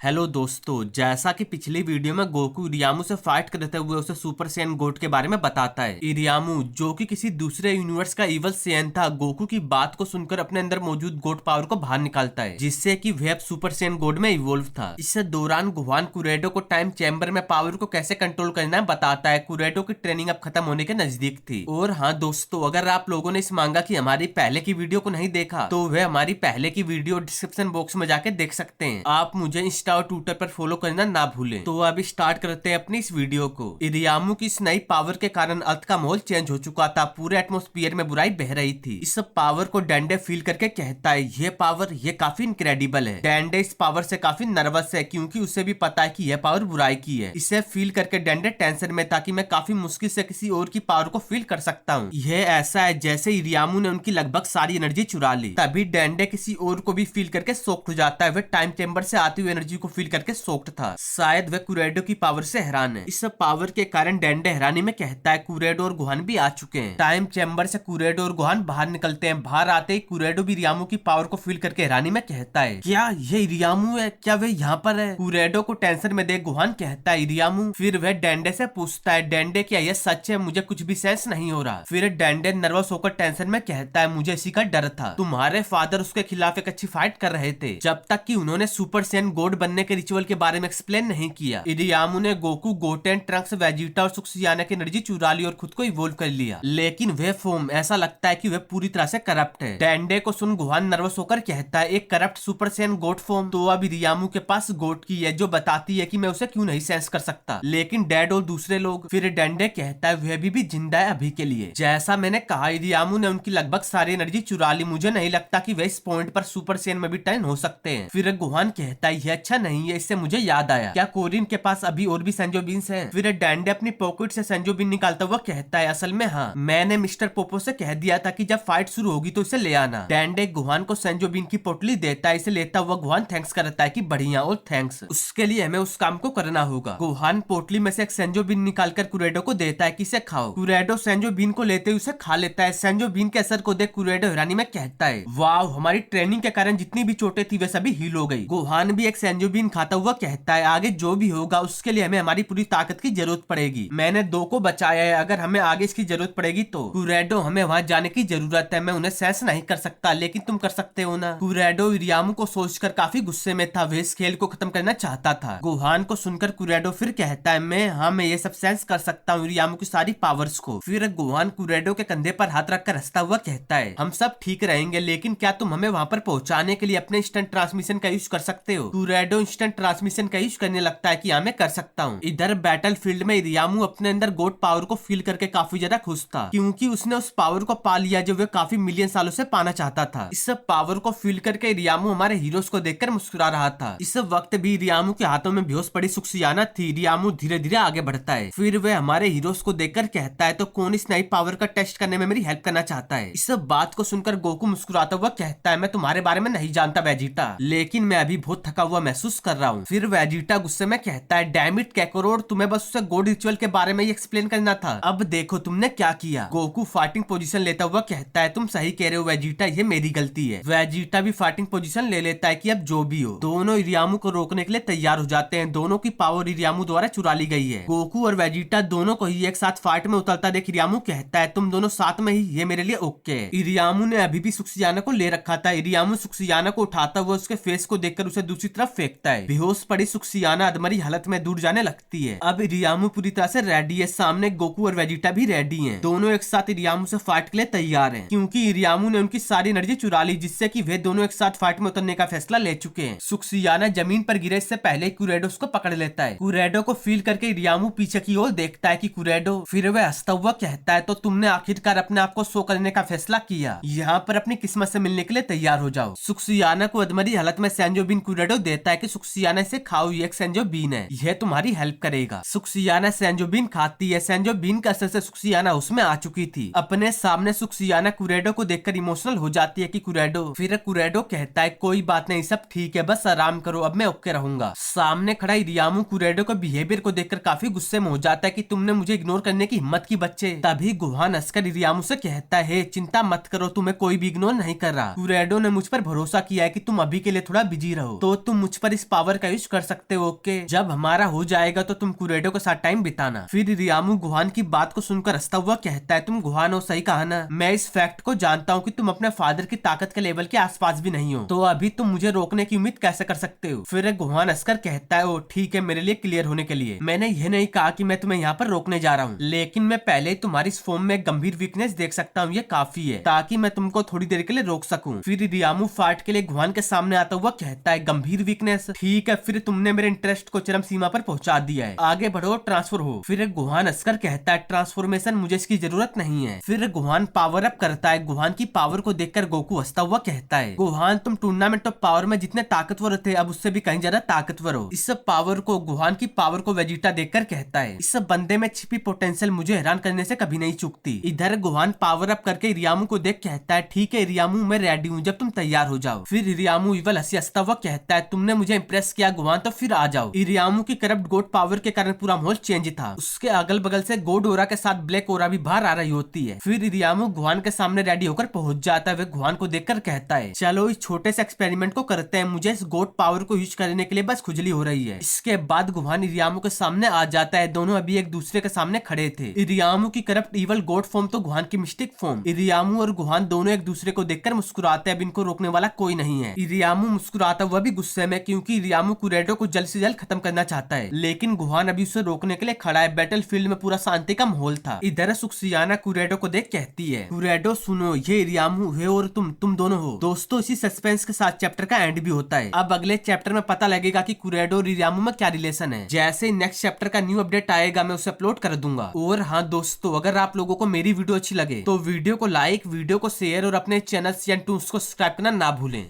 Hello दोस्तों, जैसा कि पिछली वीडियो में गोकू इरियामू से फाइट करते हुए उसे सुपर सैयन गोड के बारे में बताता है। इरियामू जो कि किसी दूसरे यूनिवर्स का इवल सैयन था, गोकू की बात को सुनकर अपने अंदर मौजूद गोड पावर को बाहर निकालता है, जिससे कि वह अब सुपर सैयन गोड में इवोल्व था। इस दौरान गुहान कुरेडो को टाइम चैम्बर में पावर को कैसे कंट्रोल करना है बताता है। कुरेडो की ट्रेनिंग अब खत्म होने के नजदीक थी। और हाँ दोस्तों, अगर आप लोगों ने इस मांगा की हमारी पहले की वीडियो को नहीं देखा तो वह हमारी पहले की वीडियो डिस्क्रिप्शन बॉक्स में जाके देख सकते हैं। आप मुझे इंस्टा और ट्विटर पर फॉलो करना ना भूलें। तो अब स्टार्ट करते हैं अपनी इस वीडियो को। इरियामू की इस नई पावर के कारण अर्थ का माहौल चेंज हो चुका था। पूरे एटमॉस्फेयर में बुराई बह रही थी। इस पावर को डेंडे फील करके कहता है, ये पावर ये काफी इनक्रेडिबल है। डेंडे इस पावर से काफी नर्वस है, क्योंकि उसे भी पता है कि यह पावर बुराई की है। इसे फील करके डेंडे टेंशन में था कि मैं काफी मुश्किल से किसी और की पावर को फील कर सकता हूँ। यह ऐसा है जैसे इरियामू ने उनकी लगभग सारी एनर्जी चुरा ली। तभी डेंडे किसी और को भी फील करके सोक्ड हो जाता है। वह टाइम चैम्बर से आती हुई एनर्जी को फील करके सोक्ड था। शायद वह कुरेडो की पावर से हैरान है। इस पावर के कारण डेंडे हैरानी में कहता है, कुरेडो और गुहान भी आ चुके हैं। टाइम चैम्बर से कुरेडो और गुहान बाहर निकलते हैं। बाहर आते ही कुरेडो भी इरियामू की पावर को फील करके हैरानी में कहता है, क्या ये इरियामू है? क्या वह यहाँ पर है? कुरेडो को टेंशन में देख गुहान कहता है, इरियामू। फिर वह डेंडे से पूछता है, डेंडे क्या यह सच है? मुझे कुछ भी सेंस नहीं हो रहा। फिर डेंडे नर्वस होकर टेंशन में कहता है, मुझे इसी का डर था। तुम्हारे फादर उसके खिलाफ एक अच्छी फाइट कर रहे थे, जब तक कि उन्होंने सुपर सैयन गॉड बनने के रिचुअल के बारे में एक्सप्लेन नहीं किया। इरियामू ने गोकू, गोटेन, ट्रंक्स, वेजिटा और सुक्सियाना की एनर्जी चुरा ली और खुद को इवोल्व कर लिया। लेकिन वह फॉर्म ऐसा लगता है कि वह पूरी तरह से करप्ट है। डेंडे को सुन गुहान नर्वस होकर कहता है, एक corrupt super Saiyan God form? तो अब इरियामू के पास गॉड की है जो बताती है कि मैं उसे क्यों नहीं सेंस कर सकता। लेकिन डैड और दूसरे लोग? फिर डेंडे कहता है, वह भी जिंदा है अभी के लिए। जैसा मैंने कहा, इरियामू ने उनकी लगभग सारी एनर्जी चुरा ली। मुझे नहीं लगता कि वह इस पॉइंट पर सुपर सैयन में भी टर्न हो सकते हैं। फिर गुहान कहता है, यह अच्छा नहीं है। इससे मुझे याद आया, क्या कोरिन के पास अभी और भी सेंजो बीन्स हैं? फिर डेंडे अपनी पॉकेट से सेंजो बीन निकालता हुआ कहता है, असल में हाँ, मैंने मिस्टर पोपो से कह दिया था कि जब फाइट शुरू होगी तो इसे ले आना। डेंडे गुहान को सेंजो बीन की पोटली देता है। इसे लेता हुआ गुहान थैंक्स करता है कि बढ़िया और थैंक्स, उसके लिए हमें उस काम को करना होगा। गुहान पोटली में से एक सेंजो बीन निकालकर कुरेडो को देता है कि इसे खाओ। कुरेडो सेंजो बीन को लेते हुए उसे खा लेता है। सेंजो बीन के असर को देख कुरेडो हैरानी में कहता है, वाह, हमारी ट्रेनिंग के कारण जितनी भी चोटें थी वे सभी हील हो गई। गुहान भी एक सेंजो बीन खाता हुआ कहता है, आगे जो भी होगा उसके लिए हमें हमारी पूरी ताकत की जरूरत पड़ेगी। मैंने 2 को बचाया है, अगर हमें आगे इसकी जरूरत पड़ेगी तो। कुरेडो, हमें वहां जाने की जरूरत है। मैं उन्हें सेंस नहीं कर सकता, लेकिन तुम कर सकते हो ना। कुरेडो इरियामू को सोचकर काफी गुस्से में था। वह इस खेल को खत्म करना चाहता था। गुहान को सुनकर कुरेडो फिर कहता है, मैं ये सब सेंस कर सकता हूँ, इरियामू की सारी पावर्स को। फिर गुहान कुरेडो के कंधे पर हाथ रखकर हंसता हुआ कहता है, हम सब ठीक रहेंगे, लेकिन क्या तुम हमें वहां पर पहुंचाने के लिए अपने इंस्टेंट ट्रांसमिशन का यूज कर सकते हो? कुरेडो इंस्टेंट ट्रांसमिशन का यूज करने लगता है कि हाँ, मैं कर सकता हूँ। इधर बैटल फील्ड में इरियामू अपने अंदर गॉड पावर को फील करके काफी ज्यादा खुश था, क्योंकि उसने उस पावर को पा लिया जो वह काफी मिलियन सालों से पाना चाहता था। इस पावर को फील करके इरियामू हमारे हीरोज को देखकर मुस्कुरा रहा था। इस वक्त भी इरियामू के हाथों में बेहोश पड़ी सुक्सियाना थी। इरियामू धीरे धीरे आगे बढ़ता है। फिर वह हमारे हीरोज को देखकर कहता है, तो कौन इस नई पावर का टेस्ट करने में मेरी हेल्प करना चाहता है? इस बात को सुनकर गोकू मुस्कुराता हुआ कहता है, मैं तुम्हारे बारे में नहीं जानता वेजिटा, लेकिन मैं अभी बहुत थका हुआ महसूस कर रहा हूँ। फिर वेजिटा गुस्से में कहता है, डैम इट कैकोरोड, तुम्हें बस उसे गॉड रिचुअल के बारे में ही एक्सप्लेन करना था, अब देखो तुमने क्या किया। गोकू फाइटिंग पोजीशन लेता हुआ कहता है, तुम सही कह रहे हो वेजिटा, ये मेरी गलती है। वेजिटा भी फाइटिंग पोजीशन ले लेता है कि अब जो भी हो। दोनों इरियामू को रोकने के लिए तैयार हो जाते हैं। दोनों की पावर इरियामू द्वारा चुरा ली गई है। गोकू और वेजिटा दोनों को ही एक साथ फाइट में उतरता देख इरियामू कहता है, तुम दोनों साथ में ही, ये मेरे लिए ओके है। इरियामू ने अभी भी सुक्सियाना को ले रखा था। इरियामू सुक्सियाना को उठाता हुआ उसके फेस को देखकर उसे दूसरी तरफ फेंकता है। बेहोश पड़ी सुक्सियाना अधमरी हालत में दूर जाने लगती है। अब इरियामू पूरी तरह से रेडी है। सामने गोकू और वेजिटा भी रेडी हैं। दोनों एक साथ इरियामू से फाइट के लिए तैयार हैं, क्योंकि इरियामू ने उनकी सारी एनर्जी चुरा ली, जिससे कि वे दोनों एक साथ फाइट में उतरने का फैसला ले चुके हैं। सुक्सियाना जमीन पर गिरे इससे पहले कुरेडो उसको पकड़ लेता है। कुरेडो को फील करके इरियामू पीछे की ओर देखता है कि कुरेडो। फिर वह हंसता हुआ कहता है, तो तुमने आखिरकार अपने आप को शो करने का फैसला किया, यहाँ पर अपनी किस्मत से मिलने के लिए तैयार हो जाओ। सुक्सियाना को अधमरी हालत में सेंजो बीन कुरेडो देता है कि सुक्सियाना इसे खाओ, ये एक सेंजो बीन है, यह तुम्हारी हेल्प करेगा। सुक्सियाना सेंजो बीन खाती है। सेंजो बीन का असर से सुक्सियाना उसमें आ चुकी थी। अपने सामने सुक्सियाना कुरेडो को देखकर इमोशनल हो जाती है कि कुरेडो। फिर कुरेडो कहता है, कोई बात नहीं, सब ठीक है, बस आराम करो, अब मैं ओके रहूंगा। सामने खड़ा इरियामू कुरेडो को बिहेवियर को देखकर काफी गुस्से में हो जाता है कि तुमने मुझे इग्नोर करने की हिम्मत की बच्चे। तभी गुहान हंसकर इरियामू से कहता है, चिंता मत करो, तुम्हें कोई भी इग्नोर नहीं कर रहा। कुरेडो ने मुझ पर भरोसा किया है कि तुम अभी के लिए थोड़ा बिजी रहो, तो तुम मुझ पर पर इस पावर का यूज कर सकते हो। ओके, जब हमारा हो जाएगा तो तुम कुरेडो के साथ टाइम बिताना। फिर रियामू गुहान की बात को सुनकर हंसता हुआ कहता है, तुम गुहान हो, सही कहा ना। मैं इस फैक्ट को जानता हूँ कि तुम अपने फादर की ताकत के लेवल के आसपास भी नहीं हो, तो अभी तुम मुझे रोकने की उम्मीद कैसे कर सकते हो। फिर गुहान हंसकर कहता है, ओ ठीक है, मेरे लिए क्लियर होने के लिए मैंने यह नहीं कहा कि मैं तुम्हें यहाँ पर रोकने जा रहा हूँ, लेकिन मैं पहले ही तुम्हारी इस फॉर्म में एक गंभीर वीकनेस देख सकता हूँ, ये काफी है ताकि मैं तुमको थोड़ी देर के लिए रोक सकूं। फिर रियामू फाइट के लिए गुहान के सामने आता हुआ कहता है, गंभीर वीकनेस, ठीक है, फिर तुमने मेरे इंटरेस्ट को चरम सीमा पर पहुंचा दिया है, आगे बढ़ो, ट्रांसफर हो। फिर गुहान हंसकर कहता है, ट्रांसफॉर्मेशन मुझे इसकी जरूरत नहीं है। फिर गुहान पावर अप करता है। गुहान की पावर को देखकर गोकू हंसता हुआ कहता है, गुहान तुम टूर्नामेंट ऑफ पावर में जितने ताकतवर थे अब उससे भी कहीं ज्यादा ताकतवर हो। इस सब पावर को, गुहान की पावर को वेजिटा देखकर कहता है, इस सब बंदे में छिपी पोटेंशियल मुझे हैरान करने से कभी नहीं चूकती। इधर गुहान पावर अप करके रियामू को देख कहता है, ठीक है रियामू, मैं रेडी हूँ, जब तुम तैयार हो जाओ। फिर रियामू इवल हंसता हुआ कहता है, तुमने मुझे इंप्रेस किया गुहान, तो फिर आ जाओ। रियामू की करप्ट गोड पावर के कारण पूरा माहौल चेंज था। उसके अगल बगल से गोड ओरा के साथ ब्लैक ओरा भी बाहर आ रही होती है। फिर रियामू गुहान के सामने रेडी होकर पहुंच जाता है। वह गुहान को देखकर कहता है, चलो इस छोटे से एक्सपेरिमेंट को करते हैं, मुझे इस गोड पावर को यूज करने के लिए बस खुजली हो रही है। इसके बाद गुहान रियामू के सामने आ जाता है। दोनों अभी एक दूसरे के सामने खड़े थे। रियामू की करप्ट इवल गोड फॉर्म तो गुहान की मिस्टिक फॉर्म। रियामू और गुहान दोनों एक दूसरे को देखकर मुस्कुराते हैं। अब इनको रोकने वाला कोई नहीं है। रियामू मुस्कुराता हुआ भी गुस्से में, क्योंकि रियामू कुरेडो को जल्द से जल्द खत्म करना चाहता है, लेकिन गुहान अभी उसे रोकने के लिए खड़ा है। बैटल फील्ड में पूरा शांति का माहौल था। इधर सुक्सियाना कुरेडो को देख कहती है, कुरेडो सुनो, ये रियामू है और तुम दोनों हो। दोस्तों, इसी सस्पेंस के साथ चैप्टर का एंड भी होता है। अब अगले चैप्टर में पता लगेगा कि कुरेडो और रियामू में क्या रिलेशन है। जैसे नेक्स्ट चैप्टर का न्यू अपडेट आएगा मैं उसे अपलोड कर दूंगा। और हाँ दोस्तों, अगर आप लोगों को मेरी वीडियो अच्छी लगे तो वीडियो को लाइक, वीडियो को शेयर और अपने चैनल CN2 को सब्सक्राइब करना ना भूलें।